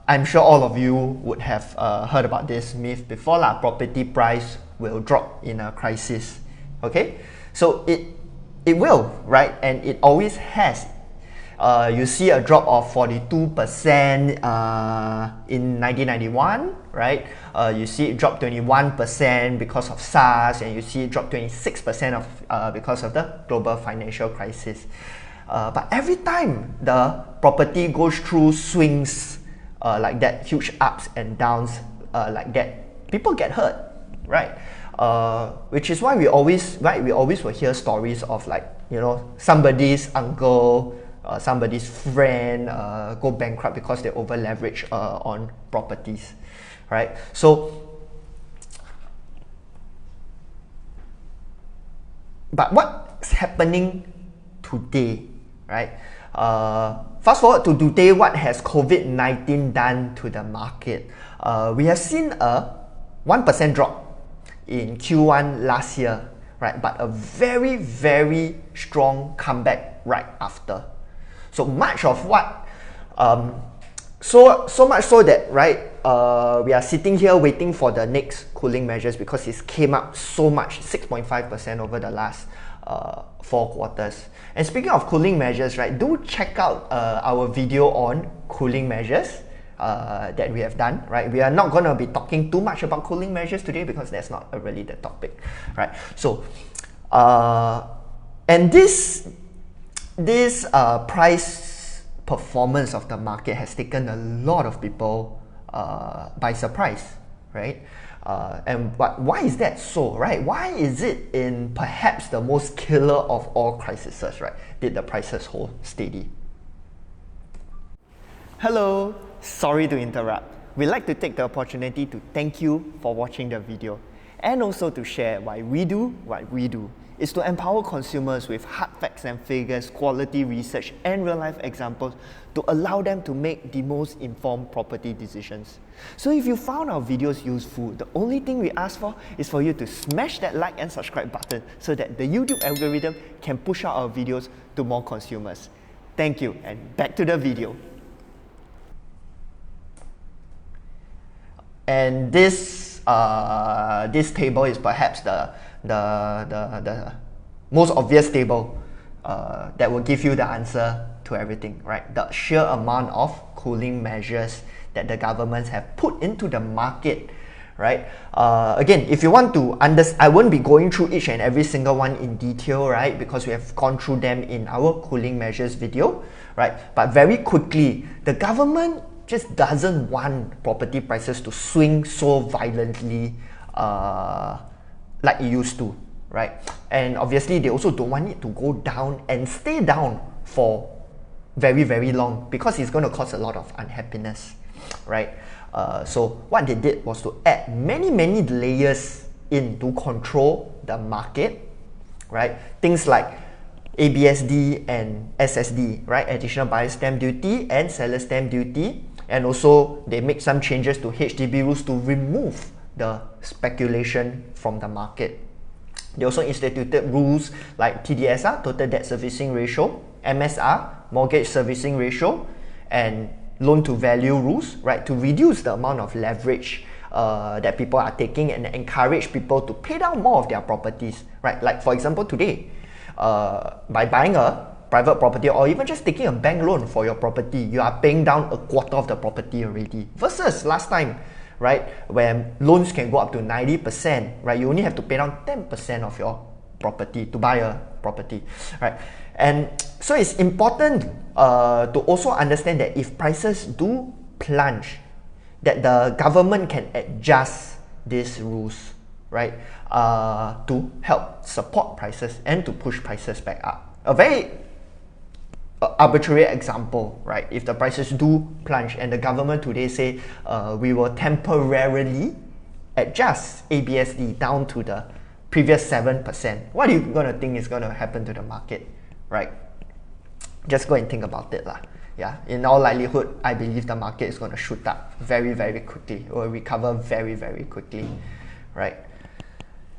I'm sure all of you would have heard about this myth before lah. Property price will drop in a crisis. Okay, so it will, right? And it always has. You see a drop of 42% in 1991, right? You see it drop 21% because of SARS, and you see it drop 26% because of the global financial crisis. But every time the property goes through swings like that, huge ups and downs like that, people get hurt, right? Which is why we always will hear stories of, like, you know, somebody's uncle, somebody's friend go bankrupt because they over leverage on properties, right? So, but what's happening today, right? Fast forward to today, what has COVID-19 done to the market? We have seen a 1% drop in Q1 last year, right? But a very, very strong comeback right after. So much of what, so much so that, right, we are sitting here waiting for the next cooling measures because it came up so much, 6.5% over the last 4 quarters. And speaking of cooling measures, right, do check out our video on cooling measures that we have done, right? We are not going to be talking too much about cooling measures today because that's not really the topic, right? So, and this price performance of the market has taken a lot of people by surprise, right? And why is that so, right? Why is it in perhaps the most killer of all crises, right, did the prices hold steady? Hello, sorry to interrupt. We'd like to take the opportunity to thank you for watching the video, and also to share why we do what we do. Is to empower consumers with hard facts and figures, quality research, and real-life examples to allow them to make the most informed property decisions. So if you found our videos useful, the only thing we ask for is for you to smash that like and subscribe button so that the YouTube algorithm can push out our videos to more consumers. Thank you, and back to the video. And this table is perhaps the most obvious table that will give you the answer to everything, right? The sheer amount of cooling measures that the governments have put into the market, right? Again, if you want to understand, I won't be going through each and every single one in detail, right? Because we have gone through them in our cooling measures video, right? But very quickly, the government just doesn't want property prices to swing so violently like it used to, right? And obviously they also don't want it to go down and stay down for very, very long because it's going to cause a lot of unhappiness, right? So what they did was to add many layers in to control the market, right? Things like ABSD and SSD, right? Additional buyer stamp duty and seller stamp duty. And also they make some changes to HDB rules to remove the speculation from the market. They also instituted rules like TDSR, total debt servicing ratio, MSR, mortgage servicing ratio, and loan to value rules, right, to reduce the amount of leverage that people are taking and encourage people to pay down more of their properties, right? Like for example today, by buying a private property or even just taking a bank loan for your property, you are paying down a quarter of the property already versus last time, right, where loans can go up to 90%, right? You only have to pay down 10% of your property to buy a property, right? And so it's important to also understand that if prices do plunge, that the government can adjust these rules, right, to help support prices and to push prices back up. A very arbitrary example, right? If the prices do plunge and the government today say we will temporarily adjust ABSD down to the previous 7%, what are you going to think is going to happen to the market, right? Just go and think about it lah. Yeah, in all likelihood, I believe the market is going to shoot up very quickly. It will recover very quickly, right?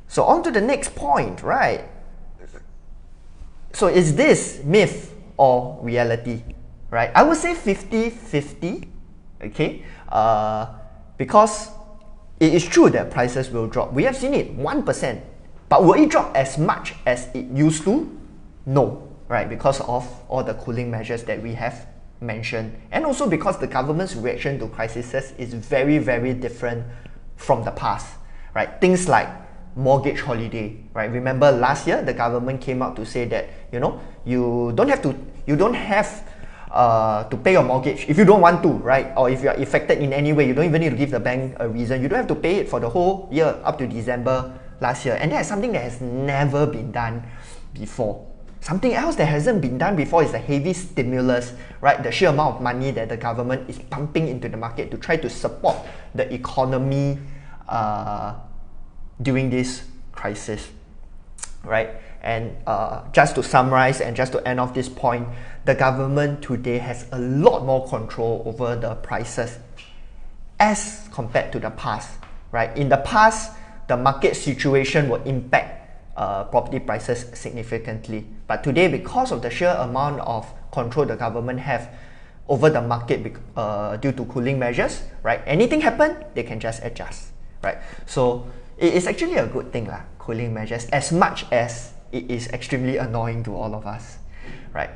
So on to the next point, right? So is this myth or reality, right? I would say 50-50. okay? Because it is true that prices will drop. We have seen it 1%, but will it drop as much as it used to? No, right? Because of all the cooling measures that we have mentioned, and also because the government's reaction to crises is very, very different from the past, right? Things like mortgage holiday, right? Remember last year the government came out to say that, you know, you don't have to pay your mortgage if you don't want to, right? Or if you are affected in any way, you don't even need to give the bank a reason. You don't have to pay it for the whole year up to December last year. And that is something that has never been done before. Something else that hasn't been done before is the heavy stimulus, right? The sheer amount of money that the government is pumping into the market to try to support the economy during this crisis, right? And just to summarize and just to end off this point, the government today has a lot more control over the prices as compared to the past, right? In the past, the market situation will impact property prices significantly. But today, because of the sheer amount of control the government have over the market due to cooling measures, right? Anything happen, they can just adjust, right? So it is actually a good thing, cooling measures, as much as it is extremely annoying to all of us, right?